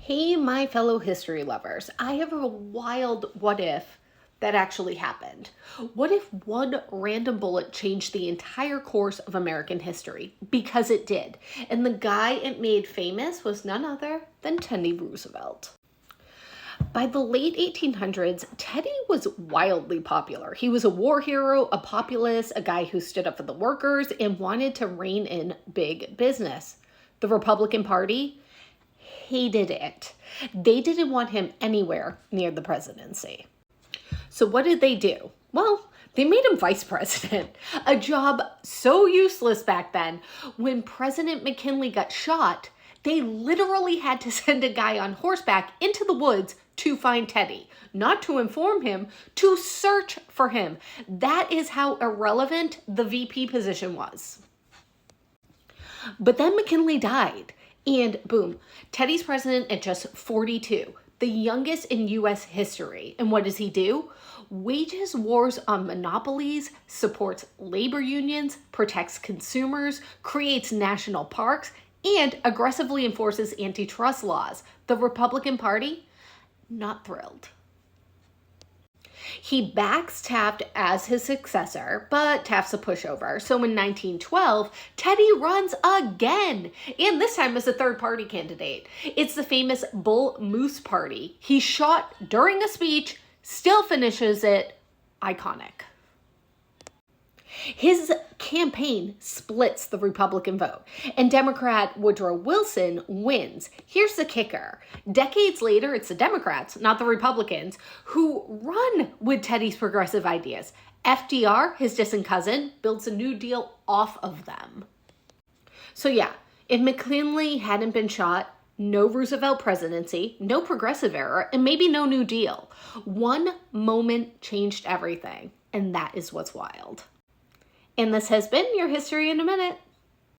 Hey, my fellow history lovers, I have a wild what if that actually happened. What if one random bullet changed the entire course of American history? Because it did. And the guy it made famous was none other than Teddy Roosevelt. By the late 1800s, Teddy was wildly popular. He was a war hero, a populist, a guy who stood up for the workers and wanted to rein in big business. The Republican Party hated it. They didn't want him anywhere near the presidency. So what did they do? Well, they made him vice president, a job so useless back then. When President McKinley got shot, they literally had to send a guy on horseback into the woods to find Teddy, not to inform him, to search for him. That is how irrelevant the VP position was. But then McKinley died. And boom, Teddy's president at just 42, the youngest in U.S. history. And what does he do? Wages wars on monopolies, supports labor unions, protects consumers, creates national parks, and aggressively enforces antitrust laws. The Republican Party, not thrilled. He backs Taft as his successor, but Taft's a pushover. So in 1912, Teddy runs again, and this time as a third-party candidate. It's the famous Bull Moose Party. He's shot during a speech, still finishes it. Iconic. His campaign splits the Republican vote, and Democrat Woodrow Wilson wins. Here's the kicker. Decades later, it's the Democrats, not the Republicans, who run with Teddy's progressive ideas. FDR, his distant cousin, builds a New Deal off of them. So yeah, if McKinley hadn't been shot, no Roosevelt presidency, no progressive era, and maybe no New Deal. One moment changed everything, and that is what's wild. And this has been your History in a Minute.